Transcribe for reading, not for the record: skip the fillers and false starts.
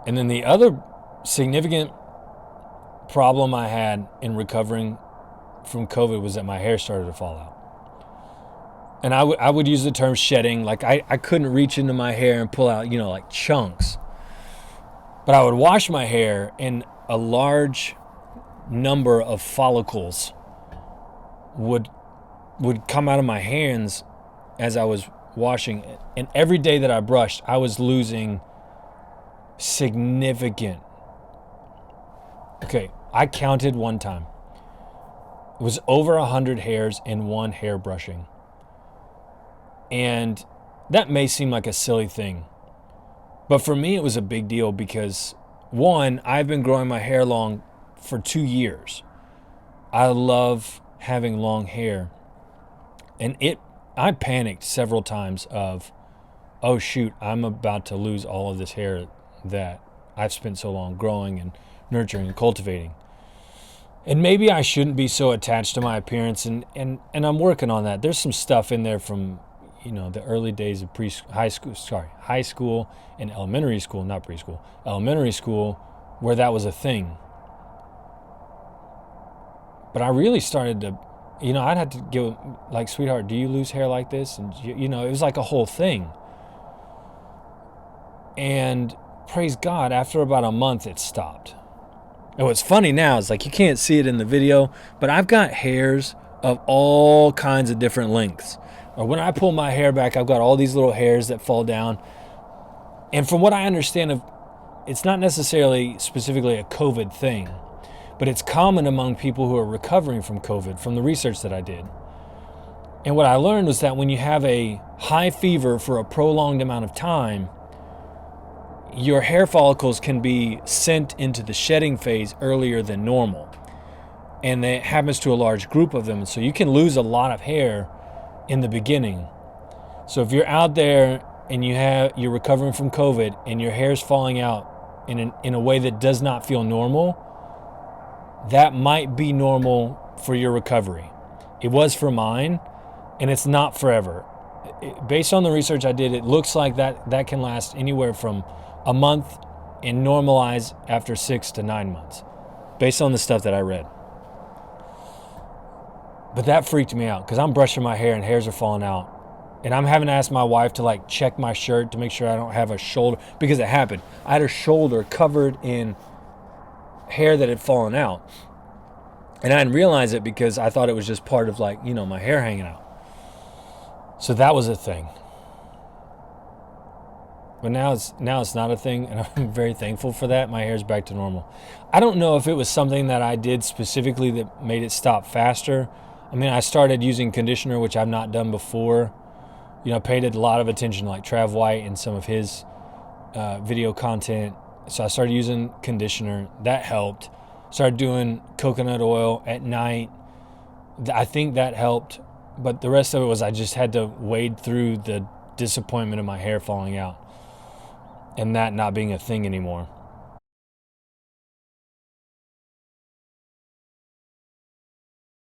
And then the other significant problem I had in recovering from COVID was that my hair started to fall out. And I would use the term shedding. Like I couldn't reach into my hair and pull out, like chunks. But I would wash my hair and a large number of follicles would come out of my hands as I was washing it. And every day that I brushed, I was losing significant. Okay, I counted one time. It was over 100 hairs in one hair brushing. And that may seem like a silly thing, but for me it was a big deal because, one, I've been growing my hair long for 2 years. I love having long hair. And I panicked several times of, oh shoot, I'm about to lose all of this hair that I've spent so long growing and nurturing and cultivating. And maybe I shouldn't be so attached to my appearance, and I'm working on that. There's some stuff in there from the early days of high school and elementary school, not preschool, elementary school, where that was a thing. But I really started to, I'd have to go like, sweetheart, do you lose hair like this? And it was like a whole thing. And praise God, after about a month, it stopped. And what's funny now is, like, you can't see it in the video, but I've got hairs of all kinds of different lengths. Or when I pull my hair back, I've got all these little hairs that fall down. And from what I understand, it's not necessarily specifically a COVID thing, but it's common among people who are recovering from COVID, from the research that I did. And what I learned was that when you have a high fever for a prolonged amount of time, your hair follicles can be sent into the shedding phase earlier than normal. And it happens to a large group of them. So you can lose a lot of hair in the beginning. So if you're out there and you're recovering from COVID and your hair's falling out in a way that does not feel normal, that might be normal for your recovery. It was for mine, and it's not forever. Based on the research I did, it looks like that can last anywhere from a month and normalize after 6 to 9 months, based on the stuff that I read. But that freaked me out because I'm brushing my hair and hairs are falling out. And I'm having to ask my wife to check my shirt to make sure I don't have a shoulder, because it happened. I had a shoulder covered in hair that had fallen out. And I didn't realize it because I thought it was just part of my hair hanging out. So that was a thing. But now it's not a thing, and I'm very thankful for that. My hair's back to normal. I don't know if it was something that I did specifically that made it stop faster. I mean, I started using conditioner, which I've not done before. Paid a lot of attention to Trav White and some of his video content. So I started using conditioner. That helped. Started doing coconut oil at night. I think that helped. But the rest of it was I just had to wade through the disappointment of my hair falling out and that not being a thing anymore.